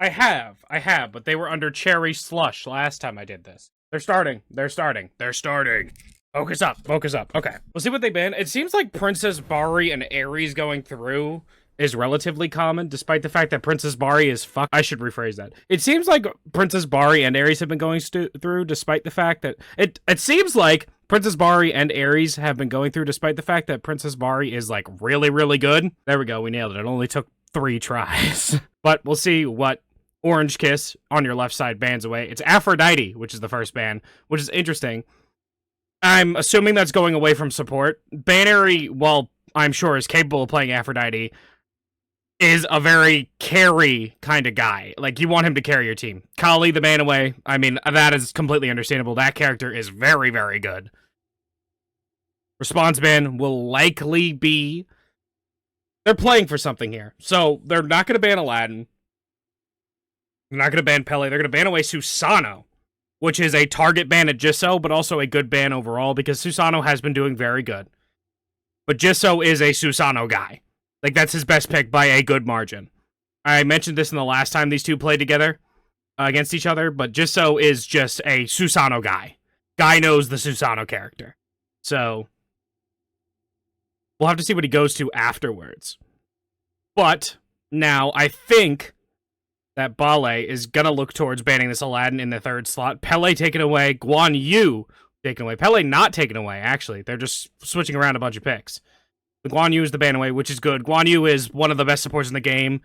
I have, but they were under Cherry Slush last time I did this. They're starting. Focus up. Okay, we'll see what they ban. It seems like Princess Bari and Ares going through is relatively common, despite the fact that Princess Bari is fuck. I should rephrase that. It seems like Princess Bari and Ares have been going through, despite the fact that it seems like Princess Bari and Ares have been going through, despite the fact that Princess Bari is like really, really good. There we go. We nailed it. It only took 3 tries, but we'll see what Orange Kiss on your left side bans away. It's Aphrodite, which is the first ban, which is interesting. I'm assuming that's going away from support. Bannery, while I'm sure is capable of playing Aphrodite, is a very carry kind of guy. Like, you want him to carry your team. Kali, the ban away, I mean, that is completely understandable. That character is very, very good. Response ban will likely be... They're playing for something here. So, they're not going to ban Aladdin. They're not going to ban Pele. They're going to ban away Susano, which is a target ban at Jisso, but also a good ban overall, because Susano has been doing very good. But Jisso is a Susano guy. Like, that's his best pick by a good margin. I mentioned this in the last time these two played together against each other, but Jisso is just a Susano guy. Guy knows the Susano character. So, we'll have to see what he goes to afterwards. But, now, I think that Balie is going to look towards banning this Aladdin in the 3rd slot. Pele taken away. Guan Yu taken away. Pele not taken away, actually. They're just switching around a bunch of picks. The Guan Yu is the ban away, which is good. Guan Yu is one of the best supports in the game.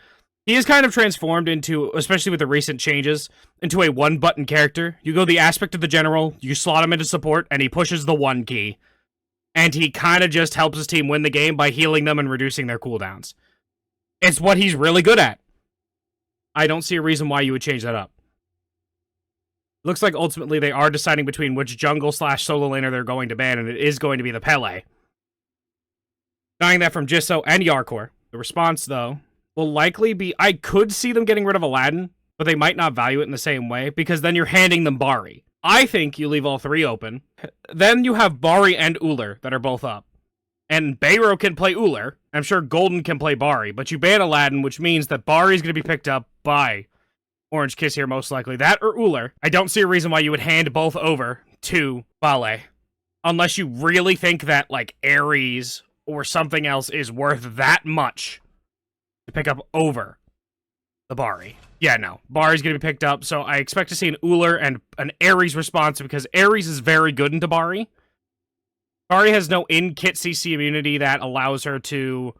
He is kind of transformed into, especially with the recent changes, into a one-button character. You go the aspect of the general, you slot him into support, and he pushes the 1 key. And he kind of just helps his team win the game by healing them and reducing their cooldowns. It's what he's really good at. I don't see a reason why you would change that up. Looks like ultimately they are deciding between which jungle/solo laner they're going to ban, and it is going to be the Pele. Denying that from Jisso and Yarkor. The response, though, will likely be... I could see them getting rid of Aladdin, but they might not value it in the same way, because then you're handing them Bari. I think you leave all 3 open. Then you have Bari and Uller that are both up. And Bayro can play Uller. I'm sure Golden can play Bari, but you ban Aladdin, which means that Bari's going to be picked up by Orange Kiss here, most likely. That or Uller. I don't see a reason why you would hand both over to Balie. Unless you really think that, like, Ares or something else is worth that much to pick up over the Bari. Yeah, no. Bari's going to be picked up, so I expect to see an Uller and an Ares response, because Ares is very good into Bari. Bari has no in-kit CC immunity that allows her to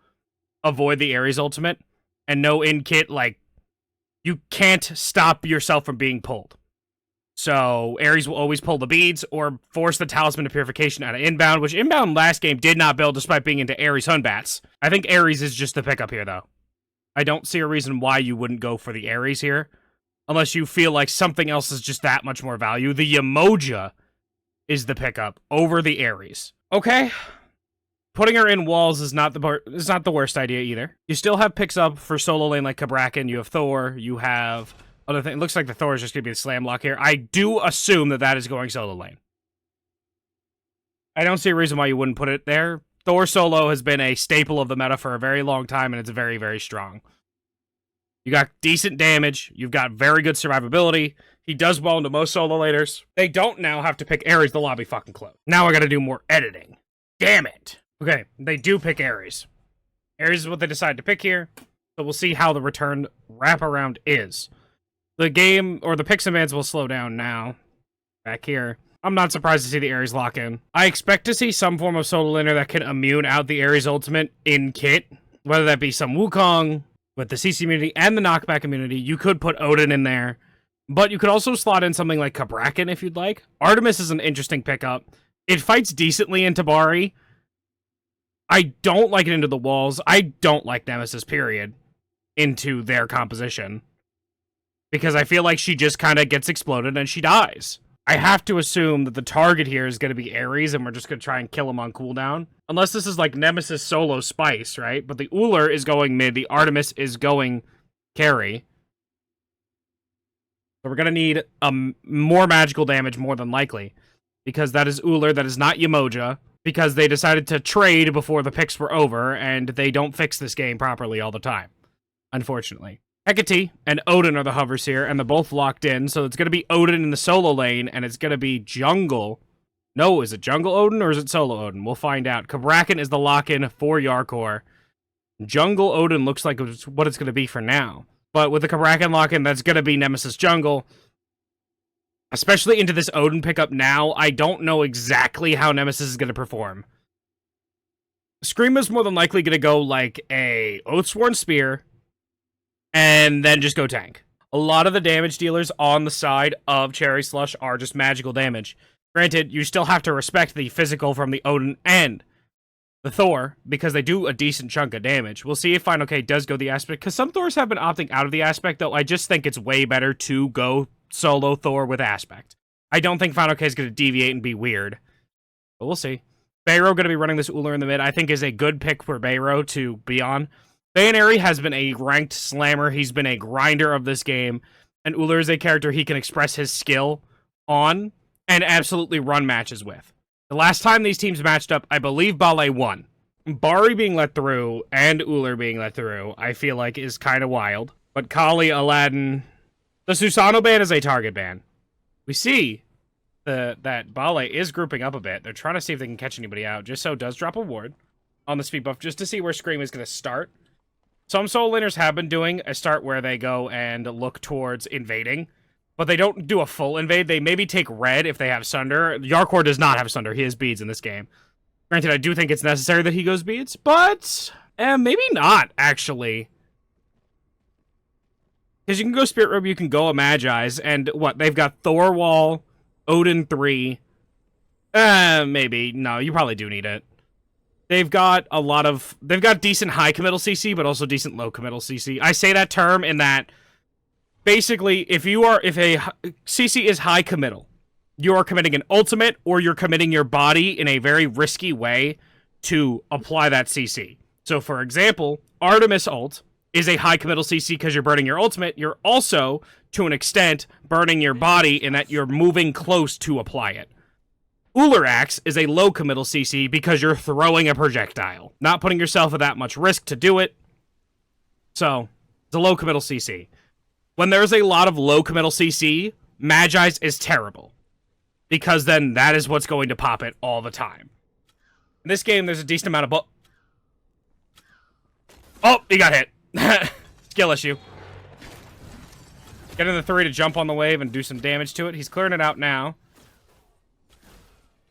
avoid the Ares ultimate, and no in-kit, like, you can't stop yourself from being pulled. So, Ares will always pull the beads, or force the Talisman of Purification out of inbound, which inbound last game did not build despite being into Ares Hunbats. I think Ares is just the pickup here, though. I don't see a reason why you wouldn't go for the Ares here, unless you feel like something else is just that much more value. The Yemoja is the pickup over the Ares. Okay. Putting her in walls is not the worst idea either. You still have picks up for solo lane like Kabrakan. You have Thor. You have other things. It looks like the Thor is just going to be the slam lock here. I do assume that that is going solo lane. I don't see a reason why you wouldn't put it there. Thor solo has been a staple of the meta for a very long time, and it's very, very strong. You got decent damage. You've got very good survivability. He does well into most solo laners. They don't now have to pick Ares. The lobby fucking closed. Now I gotta do more editing. Damn it. Okay, they do pick Ares. Ares is what they decide to pick here. So we'll see how the return wraparound is. The game, or the picks and bans will slow down now. Back here. I'm not surprised to see the Ares lock in. I expect to see some form of solo laner that can immune out the Ares ultimate in kit. Whether that be some Wukong with the CC immunity and the knockback immunity. You could put Odin in there. But you could also slot in something like Kabrakan if you'd like. Artemis is an interesting pickup. It fights decently into Bari. I don't like it into the walls. I don't like Nemesis, period, into their composition. Because I feel like she just kind of gets exploded and she dies. I have to assume that the target here is going to be Ares and we're just going to try and kill him on cooldown. Unless this is like Nemesis solo Spice, right? But the Uller is going mid. The Artemis is going carry. So we're going to need more magical damage more than likely. Because that is Uller, that is not Yemoja. Because they decided to trade before the picks were over, and they don't fix this game properly all the time. Unfortunately. Hecate and Odin are the hovers here, and they're both locked in, so it's going to be Odin in the solo lane, and it's going to be jungle. No, is it jungle Odin or is it solo Odin? We'll find out. Kabrakan is the lock-in for Yarkor. Jungle Odin looks like what it's going to be for now. But with the Kabrakan lock-in, that's going to be Nemesis jungle. Especially into this Odin pickup now, I don't know exactly how Nemesis is going to perform. Scream is more than likely going to go like a Oathsworn Spear, and then just go tank. A lot of the damage dealers on the side of Cherry Slush are just magical damage. Granted, you still have to respect the physical from the Odin and the Thor, because they do a decent chunk of damage. We'll see if Final K does go the aspect, because some Thors have been opting out of the aspect, though I just think it's way better to go solo Thor with aspect. I don't think Final K is going to deviate and be weird, but we'll see. Bayro going to be running this Uller in the mid, I think is a good pick for Bayro to be on. Bayaneri has been a ranked slammer, he's been a grinder of this game, and Uller is a character he can express his skill on and absolutely run matches with. The last time these teams matched up, I believe Balie won. Bari being let through and Uller being let through, I feel like is kind of wild. But Kali, Aladdin... The Susano ban is a target ban. We see that Balie is grouping up a bit. They're trying to see if they can catch anybody out. Just so does drop a ward on the speed buff, just to see where Scream is going to start. Some solo laners have been doing a start where they go and look towards invading, but they don't do a full invade. They maybe take red if they have Sunder. Yarkor does not have Sunder. He has beads in this game. Granted, I do think it's necessary that he goes beads, but maybe not, actually. Because you can go Spirit Robe, you can go a Magi's, and what? They've got Thor Wall, Odin 3. Maybe. No, you probably do need it. They've got they've got decent high committal CC, but also decent low committal CC. I say that term in that, basically, if a CC is high committal, you are committing an ultimate, or you're committing your body in a very risky way to apply that CC. So, for example, Artemis ult is a high committal CC because you're burning your ultimate. You're also, to an extent, burning your body in that you're moving close to apply it. Uller Axe is a low committal CC because you're throwing a projectile, not putting yourself at that much risk to do it. So, it's a low committal CC. When there's a lot of low committal CC, Magi's is terrible, because then that is what's going to pop it all the time. In this game, there's a decent amount of... Oh, he got hit. Skill issue. Getting the 3 to jump on the wave and do some damage to it. He's clearing it out now.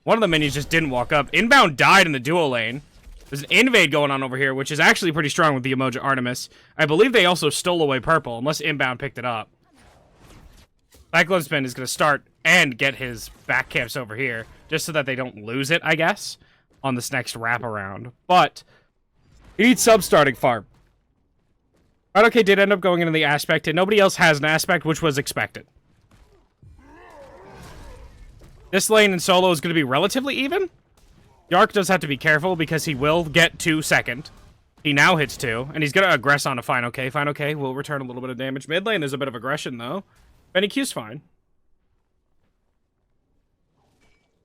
One of the minions just didn't walk up. Inbound died in the duo lane. There's an invade going on over here, which is actually pretty strong with the emoji Artemis. I believe they also stole away purple, unless Inbound picked it up. Cyclone Spin is going to start and get his back camps over here, just so that they don't lose it, I guess, on this next wraparound. But he needs sub-starting farm. Okay, did end up going into the aspect, and nobody else has an aspect, which was expected. This lane in solo is going to be relatively even. Yark does have to be careful because he will get 2 second. He now hits 2, and he's going to aggress on a Final K. Final K will return a little bit of damage. Mid lane, there's a bit of aggression, though. Benny Q's fine.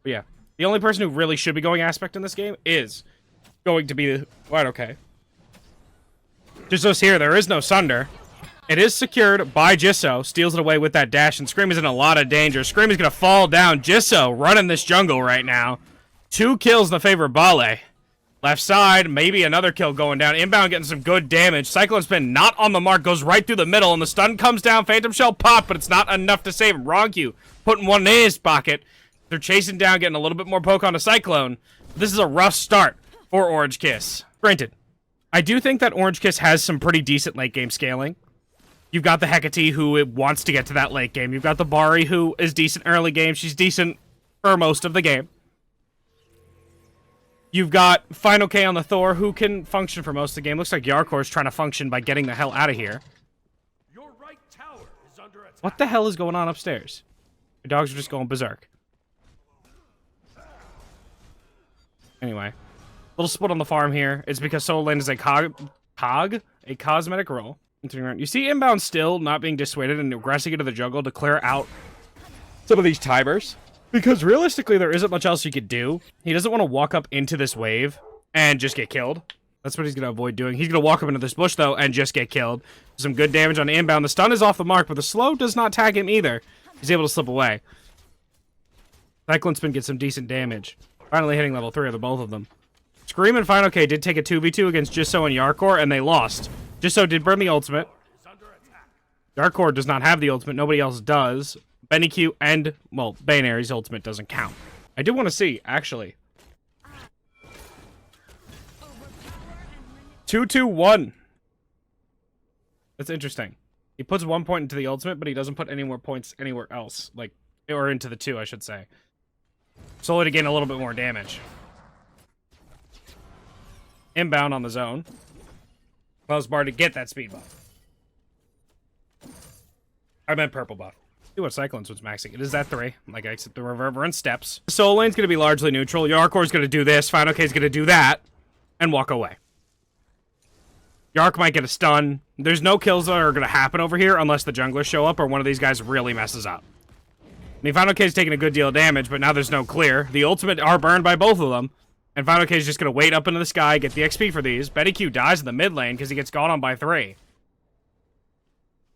But yeah, the only person who really should be going aspect in this game is going to be the Final K. Jisoo's here. There is no Sunder. It is secured by Jisoo. Steals it away with that dash, and Scream is in a lot of danger. Scream is going to fall down. Jisoo running this jungle right now. 2 kills in the favor of Balie. Left side, maybe another kill going down. Inbound getting some good damage. Cyclone Spin not on the mark. Goes right through the middle, and the stun comes down. Phantom Shell pop, but it's not enough to save him. Wrong Q putting one in his pocket. They're chasing down, getting a little bit more poke on a Cyclone. This is a rough start for Orange Kiss. Granted, I do think that Orange Kiss has some pretty decent late game scaling. You've got the Hecate, who wants to get to that late game. You've got the Bari, who is decent early game. She's decent for most of the game. You've got Final K on the Thor, who can function for most of the game. Looks like Yarkor's trying to function by getting the hell out of here. Your right tower is under attack. What the hell is going on upstairs? Your dogs are just going berserk. Anyway, little split on the farm here. It's because solo lane is a a cosmetic role. You see Inbound still not being dissuaded and aggressing into the jungle to clear out some of these timers. Because realistically, there isn't much else you could do. He doesn't want to walk up into this wave and just get killed. That's what he's going to avoid doing. He's going to walk up into this bush, though, and just get killed. Some good damage on the inbound. The stun is off the mark, but the slow does not tag him either. He's able to slip away. Cyclone Spin gets some decent damage. Finally hitting level 3 of the both of them. Scream and Final K did take a 2v2 against Jisso and Yarkor, and they lost. Jisso did burn the ultimate. Yarkor does not have the ultimate. Nobody else does. Benny Q and, well, Baneary's ultimate doesn't count. I do want to see, actually. 2-2-1. That's interesting. He puts 1 point into the ultimate, but he doesn't put any more points anywhere else. Like, or into the 2, I should say. Solely to gain a little bit more damage. Inbound on the zone. Allows Bar to get that speed buff. I meant purple buff. See what Cyclones was maxing. It is that 3. Like, I accept the reverberant steps. Soul Lane's going to be largely neutral. Yarkor's going to do this. Final K's going to do that. And walk away. Yark might get a stun. There's no kills that are going to happen over here unless the junglers show up or one of these guys really messes up. I mean, Final K's taking a good deal of damage, but now there's no clear. The ultimate are burned by both of them. And Final K's just going to wait up into the sky, get the XP for these. Betty Q dies in the mid lane because he gets gone on by 3.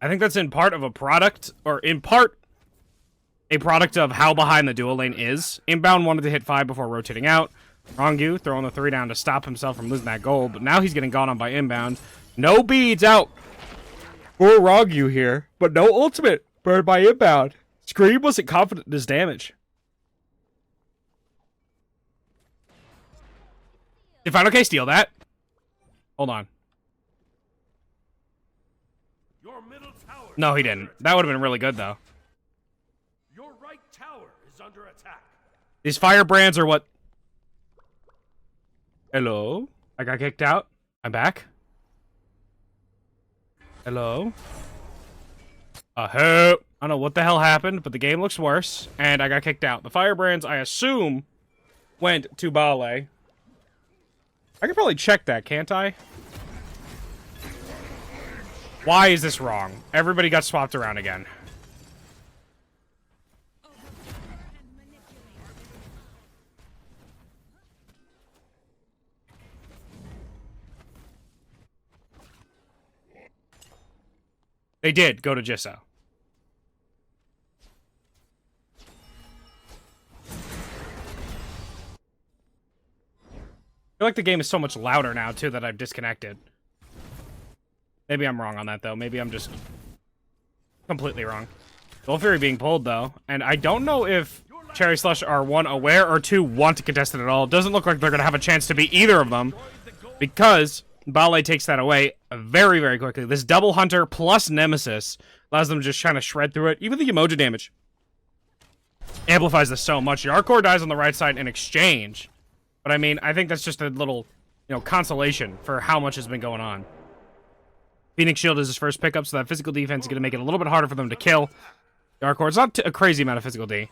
I think that's in part of a product, or in part, a product of how behind the dual lane is. Inbound wanted to hit 5 before rotating out. Rongu throwing the 3 down to stop himself from losing that gold, but now he's getting gone on by inbound. No beads out for Rongu here, but no ultimate burned by inbound. Scream wasn't confident in his damage. Did Final K steal that? Hold on. No, he didn't. That would have been really good, though. Your right tower is under attack. These firebrands are what... Hello? I got kicked out. I'm back. Hello? I don't know what the hell happened, but the game looks worse, and I got kicked out. The firebrands, I assume, went to Balie. I could probably check that, can't I? Why is this wrong? Everybody got swapped around again. They did go to Jisso. I feel like the game is so much louder now, too, that I've disconnected. Maybe I'm wrong on that, though. Maybe I'm just completely wrong. Gold Fury being pulled, though. And I don't know if Cherry Slush are, 1, aware, or 2, want to contest it at all. It doesn't look like they're going to have a chance to be either of them. Because Balie takes that away very, very quickly. This double Hunter plus Nemesis allows them to just kind of shred through it. Even the emoji damage amplifies this so much. Yarkor dies on the right side in exchange. But, I mean, I think that's just a little, consolation for how much has been going on. Phoenix Shield is his first pickup, so that physical defense is going to make it a little bit harder for them to kill. Yarkor, it's not a crazy amount of physical D.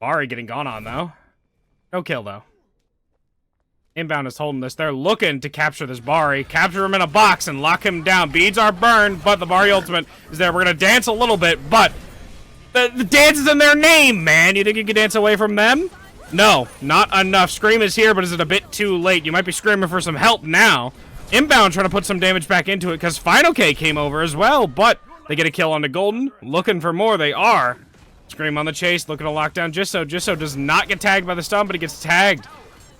Bari getting gone on, though. No kill, though. Inbound is holding this. They're looking to capture this Bari. Capture him in a box and lock him down. Beads are burned, but the Bari ultimate is there. We're going to dance a little bit, but the dance is in their name, man. You think you can dance away from them? No, not enough. Scream is here, but is it a bit too late? You might be screaming for some help now. Inbound trying to put some damage back into it because Final K came over as well, but they get a kill onto Golden. Looking for more, they are. Scream on the chase, looking to lock down Jisso. Jisso does not get tagged by the stun, but he gets tagged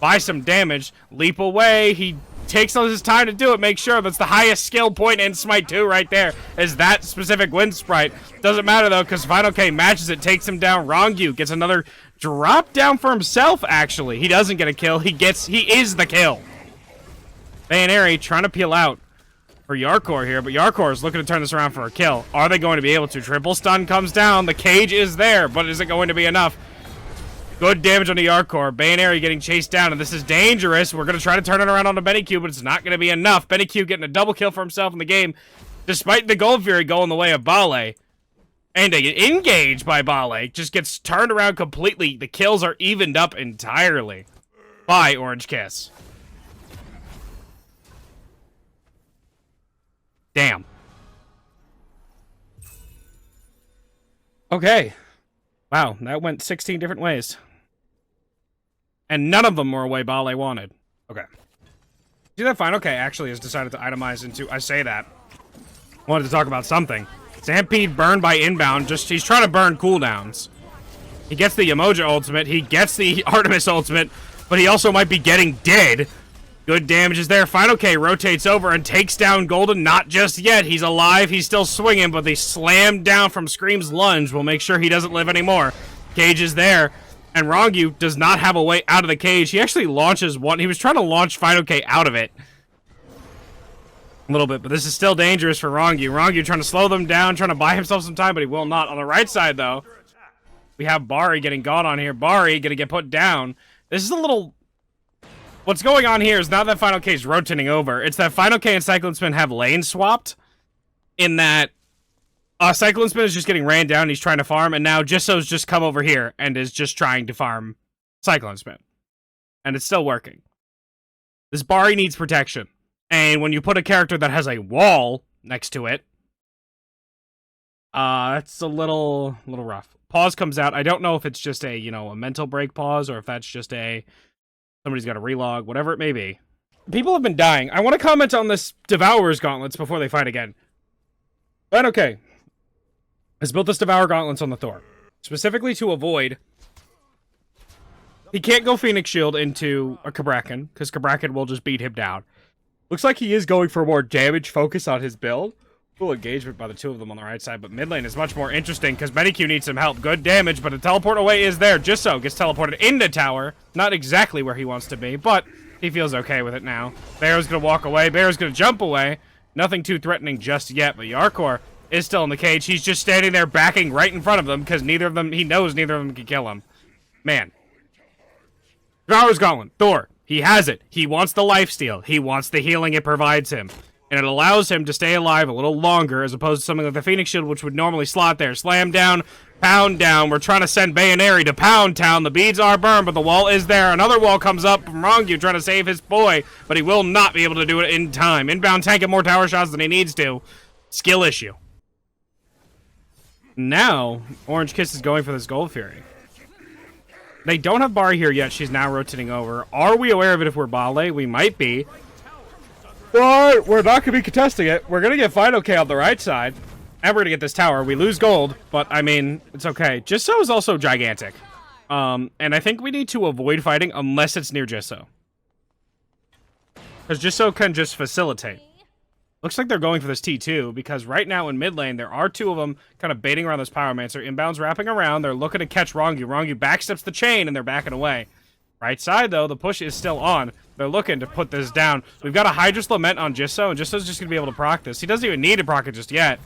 by some damage. Leap away. He takes all his time to do it. Make sure that's the highest skill point in Smite 2 right there, is that specific wind sprite. Doesn't matter, though, because Final K matches it, takes him down. Rongu gets another drop down for himself, actually. He doesn't get a kill. He is the kill. Baneary trying to peel out for Yarkor here, but Yarkor is looking to turn this around for a kill. Are they going to be able to? Triple stun comes down. The cage is there, but is it going to be enough? Good damage on the Yarkor. Baneary getting chased down, and this is dangerous. We're going to try to turn it around onto Benny Q, but it's not going to be enough. Benny Q getting a double kill for himself in the game, despite the Gold Fury going the way of Balie. And they get engaged by Balie. Just gets turned around completely. The kills are evened up entirely by Orange Kiss. Damn. Okay. Wow, that went 16 different ways. And none of them were a way Balie wanted. Okay. See that Final K actually has decided to itemize into, I say that. Wanted to talk about something. Stampede burned by inbound, he's trying to burn cooldowns. He gets the Yamoja ultimate, he gets the Artemis ultimate, but he also might be getting dead. Good damage is there. Final K rotates over and takes down Golden. Not just yet. He's alive. He's still swinging, but the slam down from Scream's lunge will make sure he doesn't live anymore. Cage is there, and Rongyu does not have a way out of the cage. He actually launches one. He was trying to launch Final K out of it a little bit, but this is still dangerous for Rongyu. Rongyu trying to slow them down, trying to buy himself some time, but he will not. On the right side, though, we have Balie getting got on here. Balie going to get put down. This is a little... What's going on here is not that Final K is rotating over. It's that Final K and Cyclone Spin have lane swapped. In that Cyclone Spin is just getting ran down. He's trying to farm. And now Jisoo's just come over here and is just trying to farm Cyclone Spin. And it's still working. This Balie needs protection. And when you put a character that has a wall next to it, it's a little rough. Pause comes out. I don't know if it's just a, a mental break pause or if that's just a... Somebody's got a relog, whatever it may be. People have been dying. I want to comment on this Devourer's Gauntlets before they fight again. But okay. Has built this Devour Gauntlets on the Thor. Specifically to avoid... He can't go Phoenix Shield into a Cabrakan, because Cabrakan will just beat him down. Looks like he is going for more damage focus on his build. Full engagement by the two of them on the right side, but mid lane is much more interesting because Mediq needs some help. Good damage, but a teleport away is there. Jisoo gets teleported into tower. Not exactly where he wants to be, but he feels okay with it now. Bear's going to walk away. Bear's going to jump away. Nothing too threatening just yet, but Yarkor is still in the cage. He's just standing there backing right in front of them because neither of them, he knows neither of them can kill him. Man. Devourer's Gauntlet. Thor. He has it. He wants the lifesteal. He wants the healing it provides him. And it allows him to stay alive a little longer as opposed to something like the Phoenix Shield, which would normally slot there. Slam down, pound down. We're trying to send Bayonary to Pound Town. The beads are burned, but the wall is there. Another wall comes up from Rongyu trying to save his boy, but he will not be able to do it in time. Inbound tanking more tower shots than he needs to. Skill issue. Now, Orange Kiss is going for this Gold Fury. They don't have Balie here yet. She's now rotating over. Are we aware of it if we're Balie? We might be. But we're not going to be contesting it. We're going to get Final K on the right side. And we're going to get this tower. We lose gold, but I mean, it's okay. Jisoo is also gigantic. And I think we need to avoid fighting unless it's near Jisoo. Because Jisoo can just facilitate. Looks like they're going for this T2, because right now in mid lane, there are two of them kind of baiting around this Pyromancer. Inbound's wrapping around. They're looking to catch Rongyu. Rongyu backsteps the chain, and they're backing away. Right side, though, the push is still on. They're looking to put this down. We've got a Hydra's Lament on Jisoo, and Jisoo's just going to be able to proc this. He doesn't even need to proc it just yet.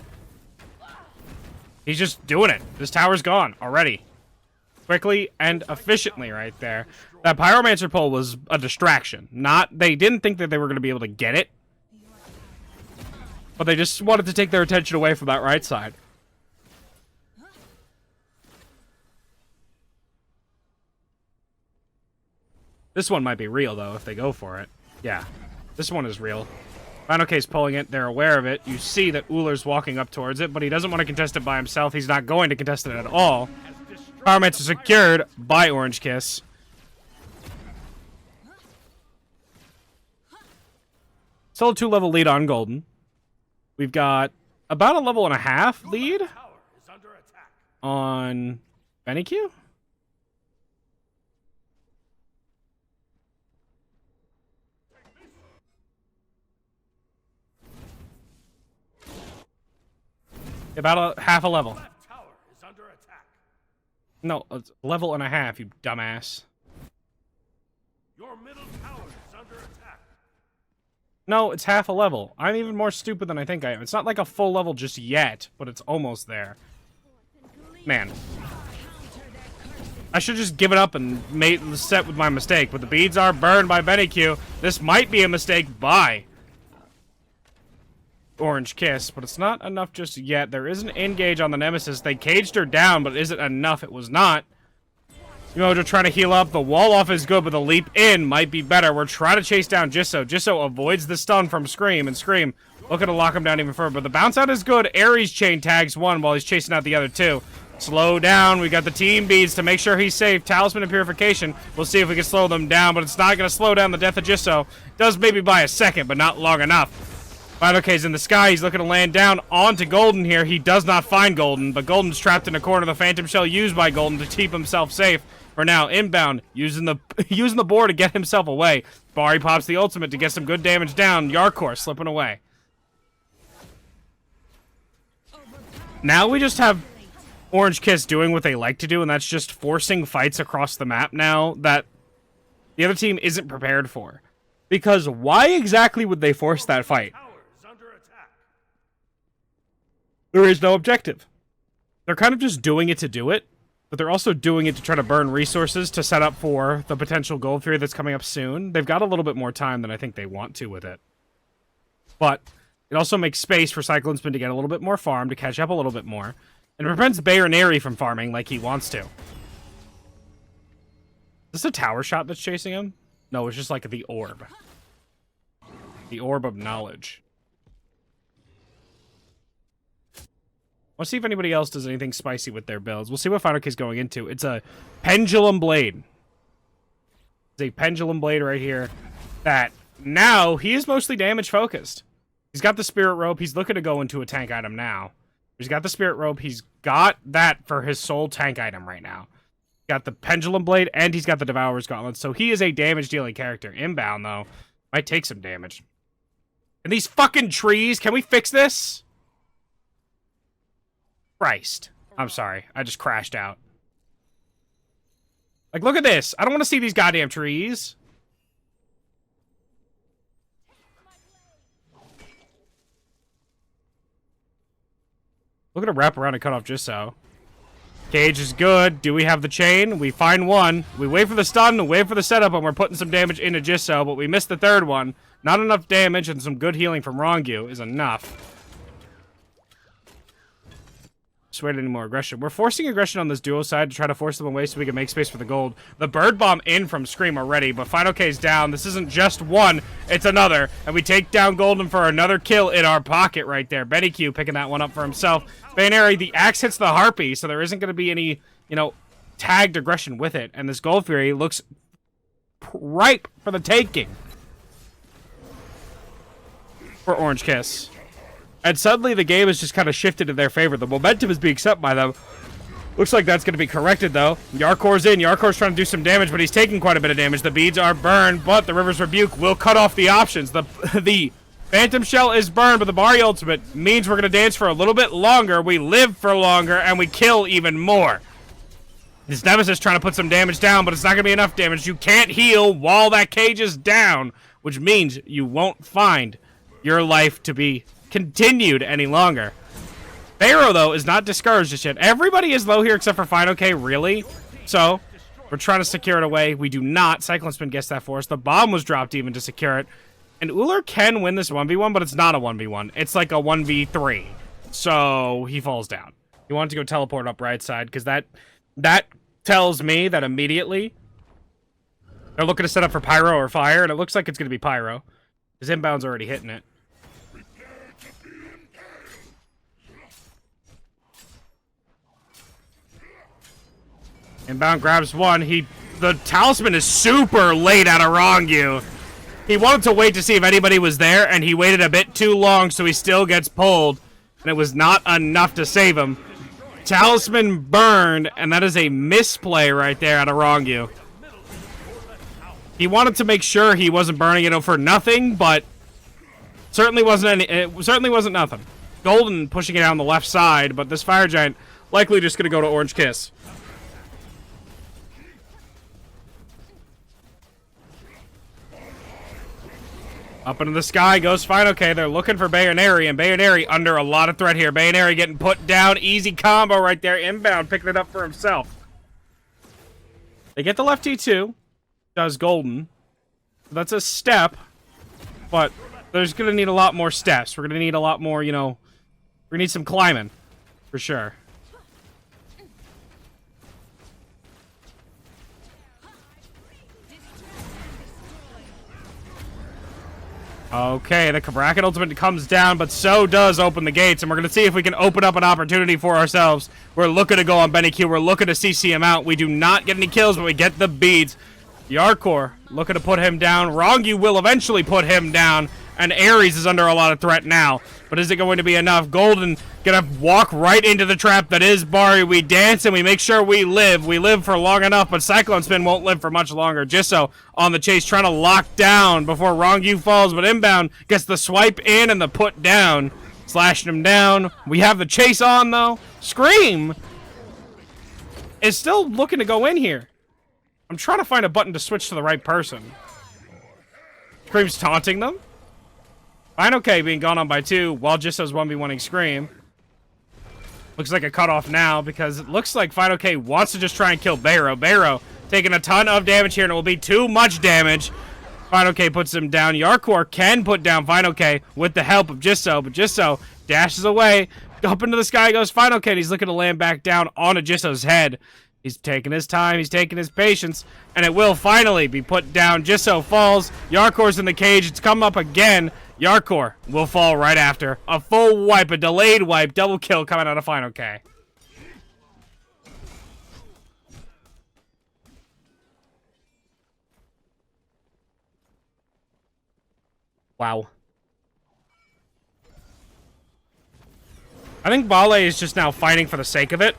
He's just doing it. This tower's gone already. Quickly and efficiently right there. That Pyromancer pull was a distraction. They didn't think that they were going to be able to get it. But they just wanted to take their attention away from that right side. This one might be real, though, if they go for it. Yeah, this one is real. Final K's pulling it. They're aware of it. You see that Ullr's walking up towards it, but he doesn't want to contest it by himself. He's not going to contest it at all. Pyromancer secured by Orange Kiss. Still a 2-level lead on Golden. We've got about a level and a half lead on Mediq. About half a level. No, it's a level and a half, you dumbass. Your middle tower is under attack. No, it's half a level. I'm even more stupid than I think I am. It's not like a full level just yet, but it's almost there. Man. I should just give it up and made the set with my mistake, but the beads are burned by Mediq. This might be a mistake by Orange Kiss, but it's not enough just yet. There is an engage on the Nemesis. They caged her down, but is it enough? It was not. Mojo trying to heal up. The wall off is good, but the leap in might be better. We're trying to chase down Jisoo. Jisoo avoids the stun from Scream, and Scream looking to lock him down even further. But the bounce out is good. Ares chain tags one while he's chasing out the other two. Slow down. We got the team beads to make sure he's safe. Talisman and Purification. We'll see if we can slow them down, but it's not going to slow down the death of Jisso. Does maybe by a second, but not long enough. Ok's in the sky. He's looking to land down onto Golden here. He does not find Golden, but Golden's trapped in a corner. The Phantom Shell used by Golden to keep himself safe. For now, inbound, using the board to get himself away. Balie pops the ultimate to get some good damage down. Yarkor slipping away. Now we just have Orange Kiss doing what they like to do, and that's just forcing fights across the map now that the other team isn't prepared for. Because why exactly would they force that fight? There is no objective. They're kind of just doing it to do it, but they're also doing it to try to burn resources to set up for the potential gold fear that's coming up soon. They've got a little bit more time than I think they want to with it. But it also makes space for Cyclone Spin to get a little bit more farm, to catch up a little bit more. And it prevents Bayonary from farming like he wants to. Is this a tower shot that's chasing him? No, it's just like the orb. The orb of knowledge. Let's see if anybody else does anything spicy with their builds. We'll see what Final K's going into. It's a Pendulum Blade. It's a Pendulum Blade right here. That now he is mostly damage focused. He's got the Spirit Rope. He's looking to go into a tank item now. He's got the Spirit Rope. He's got that for his sole tank item right now. Got the Pendulum Blade, and he's got the Devourer's Gauntlet. So he is a damage-dealing character. Inbound, though, might take some damage. And these fucking trees, can we fix this? Christ. I'm sorry. I just crashed out. Like, look at this. I don't want to see these goddamn trees. Look at it wrap around and cut off just so. Cage is good. Do we have the chain? We find one. We wait for the stun, we wait for the setup, and we're putting some damage into Jisso, but we missed the third one. Not enough damage, and some good healing from Rongyu is enough. Just wait any more aggression. We're forcing aggression on this duo side to try to force them away so we can make space for the gold. The bird bomb in from Scream already, but Final K's down. This isn't just one, it's another. And we take down Golden for another kill in our pocket right there. Benny Q picking that one up for himself. Bayonary, the axe hits the Harpy, so there isn't going to be any, tagged aggression with it. And this Gold Fury looks ripe for the taking for Orange Kiss. And suddenly the game has just kind of shifted in their favor. The momentum is being set by them. Looks like that's going to be corrected, though. Yarkor's in. Yarkor's trying to do some damage, but he's taking quite a bit of damage. The beads are burned, but the River's Rebuke will cut off the options. The Phantom Shell is burned, but the Balie ultimate means we're going to dance for a little bit longer. We live for longer, and we kill even more. This Nemesis trying to put some damage down, but it's not going to be enough damage. You can't heal while that cage is down, which means you won't find your life to be continued any longer. Pharaoh, though, is not discouraged just yet. Everybody is low here except for Final K, really. So, we're trying to secure it away. We do not. Cyclone Spin gets that for us. The bomb was dropped even to secure it. And Uller can win this 1v1, but it's not a 1v1. It's like a 1v3. So, he falls down. He wanted to go teleport up right side, because that tells me that immediately they're looking to set up for Pyro or Fire, and it looks like it's going to be Pyro. His inbound's already hitting it. Inbound grabs one. The Talisman is super late out of Rongyu. He wanted to wait to see if anybody was there, and he waited a bit too long, so he still gets pulled. And it was not enough to save him. Talisman burned, and that is a misplay right there out of Rongyu. He wanted to make sure he wasn't burning it for nothing, but certainly wasn't nothing. Golden pushing it down the left side, but this Fire Giant likely just going to go to Orange Kiss. Up into the sky goes Final K. They're looking for Bayonary, and Bayonary under a lot of threat here. Bayonary getting put down. Easy combo right there. Inbound, picking it up for himself. They get the left T2. Does Golden. That's a step, but there's going to need a lot more steps. We're going to need a lot more, we're going to need some climbing, for sure. Okay, the Bracket ultimate comes down, but so does open the gates, and we're going to see if we can open up an opportunity for ourselves. We're looking to go on Benny Q. We're looking to CC him out. We do not get any kills, but we get the beads. Yarkor looking to put him down. Rongu will eventually put him down, and Ares is under a lot of threat now. But is it going to be enough? Golden gonna walk right into the trap that is Bari. We dance and we make sure we live. We live for long enough, but Cyclone Spin won't live for much longer. Jisso on the chase, trying to lock down before Rongu falls, but inbound gets the swipe in and the put down. Slashing him down. We have the chase on, though. Scream is still looking to go in here. I'm trying to find a button to switch to the right person. Scream's taunting them. Fine, okay, being gone on by 2, while Jisso's 1v1ing Scream. Looks like a cutoff now, because it looks like Fine OK wants to just try and kill Barrow. Barrow taking a ton of damage here, and it will be too much damage. Fine OK puts him down. Yarkor can put down Fine OK with the help of Jisso, but Jisso dashes away. Up into the sky goes Fine OK, and he's looking to land back down onto Jisso's head. He's taking his time, he's taking his patience, and it will finally be put down. Jisso falls. Yarkor's in the cage. It's come up again. Yarkor will fall right after. A full wipe, a delayed wipe, double kill coming out of Fine OK. Wow. I think Balie is just now fighting for the sake of it.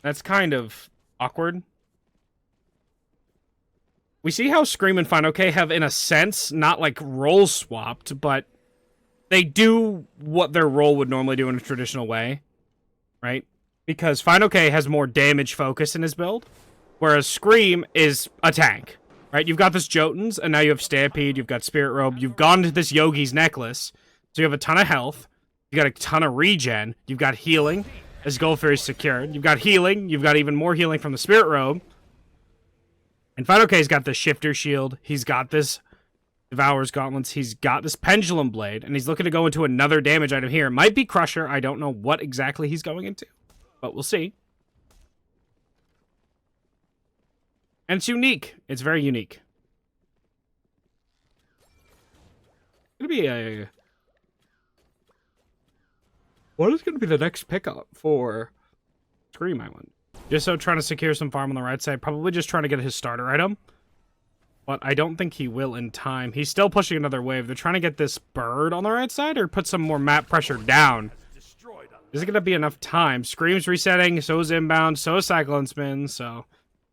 That's kind of awkward. We see how Scream and Fine OK have, in a sense, not like role swapped, but they do what their role would normally do in a traditional way, right? Because Fine OK has more damage focus in his build, whereas Scream is a tank, right? You've got this Jotuns, and now you have Stampede, you've got Spirit Robe, you've gone to this Yogi's Necklace, so you have a ton of health, you got a ton of regen, you've got healing, as Gold Fairy is secured. You've got healing. You've got even more healing from the Spirit Robe. And Fine OK's got the Shifter Shield. He's got this Devourer's Gauntlets. He's got this Pendulum Blade. And he's looking to go into another damage item here. It might be Crusher. I don't know what exactly he's going into. But we'll see. And it's unique. It's very unique. It's going to be a... What is going to be the next pickup for Scream, I wonder? Just so trying to secure some farm on the right side. Probably just trying to get his starter item. But I don't think he will in time. He's still pushing another wave. They're trying to get this bird on the right side or put some more map pressure down. Is it going to be enough time? Scream's resetting. So is Inbound. So is Cyclone Spin. So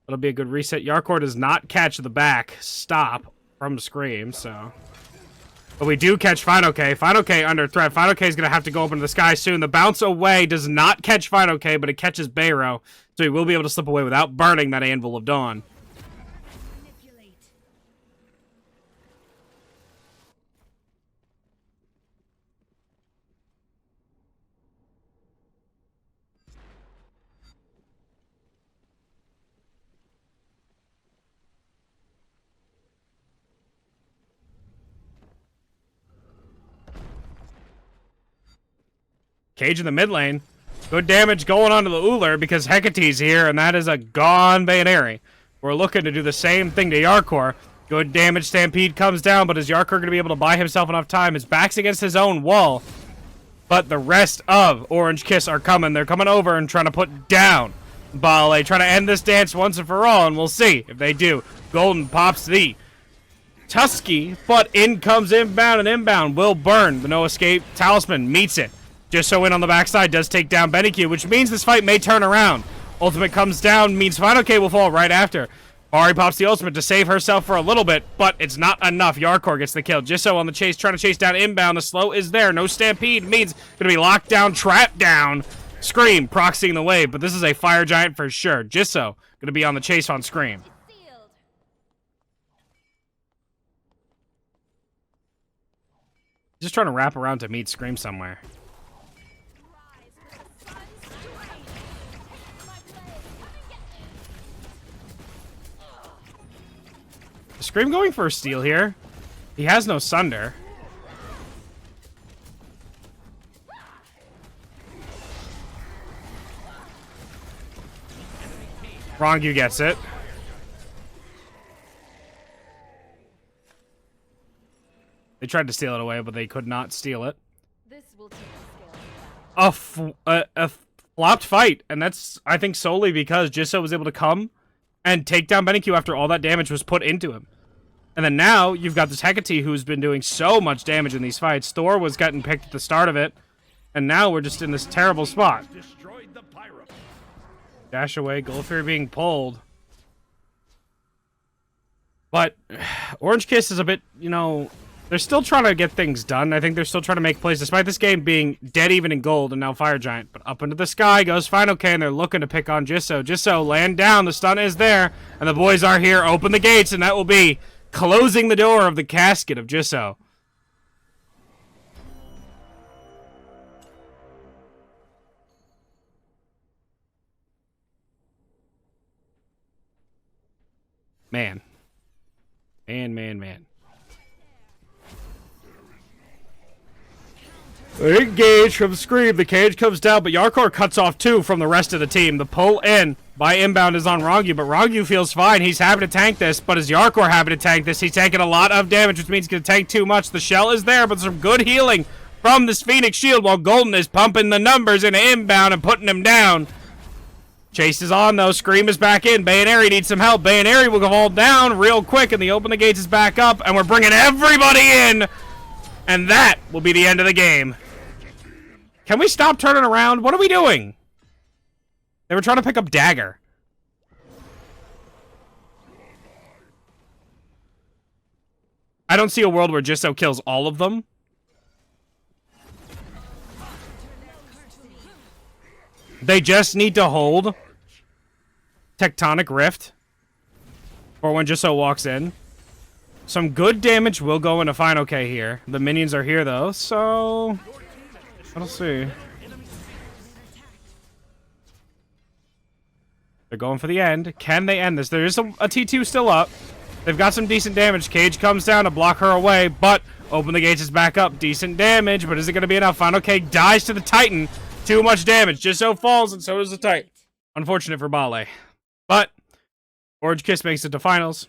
it'll be a good reset. Yarkor does not catch the back stop from Scream. So... But we do catch Fine OK. Fine OK under threat. Fine OK is going to have to go up into the sky soon. The bounce away does not catch Fine OK, but it catches Barrow. So he will be able to slip away without burning that Anvil of Dawn. Cage in the mid lane. Good damage going on to the Uller because Hecate's here, and that is a gone Bayonary. We're looking to do the same thing to Yarkor. Good damage. Stampede comes down, but is Yarkor going to be able to buy himself enough time? His back's against his own wall. But the rest of Orange Kiss are coming. They're coming over and trying to put down Balie, trying to end this dance once and for all, and we'll see if they do. Golden pops the Tusky, but in comes Inbound, and Inbound will burn. The No Escape Talisman meets it. Just so in on the backside does take down Benny Q, which means this fight may turn around. Ultimate comes down, means Final K will fall right after. Bari pops the ultimate to save herself for a little bit, but it's not enough. Yarkor gets the kill. Jisso on the chase, trying to chase down Inbound. The slow is there. No Stampede means going to be locked down, trapped down. Scream proxying the wave, but this is a Fire Giant for sure. Jisso going to be on the chase on Scream. Just trying to wrap around to meet Scream somewhere. Scream going for a steal here. He has no Sunder. Rongu gets it. They tried to steal it away, but they could not steal it. This will take the scale. A flopped fight, and that's, I think, solely because Jisoo was able to come and take down Benikyu after all that damage was put into him. And then now, you've got this Hecate who's been doing so much damage in these fights. Thor was getting picked at the start of it, and now we're just in this terrible spot. Dash away, Gulfir being pulled. But Orange Kiss is a bit, you know, they're still trying to get things done. I think they're still trying to make plays, despite this game being dead even in gold and now Fire Giant. But up into the sky goes Final K, and they're looking to pick on Jisoo. Jisoo land down, the stun is there, and the boys are here. Open the gates, and that will be closing the door of the casket of Jisoo. Man. Man. Engage from Scream. The cage comes down, but Yarkor cuts off two from the rest of the team. The pull in by inbound is on Rongu, but Rongu feels fine. He's happy to tank this, but is Yarkor happy to tank this? He's taking a lot of damage, which means he's going to tank too much. The shell is there, but some good healing from this Phoenix Shield while Golden is pumping the numbers into inbound and putting him down. Chase is on, though. Scream is back in. Bayonary needs some help. Bayonary will go all down real quick, and the Open the Gates is back up, and we're bringing everybody in, and that will be the end of the game. Can we stop turning around? What are we doing? They were trying to pick up Dagger. I don't see a world where Jisoo kills all of them. They just need to hold Tectonic Rift for when Jisoo walks in. Some good damage will go into Final K here. The minions are here, though, so we'll see. They're going for the end. Can they end this? There is a T2 still up. They've got some decent damage. Cage comes down to block her away, but Open the Gates is back up. Decent damage, but is it going to be enough? Final K dies to the Titan. Too much damage. Jisoo falls, and so does the Titan. Unfortunate for Balie. But Orange Kiss makes it to finals.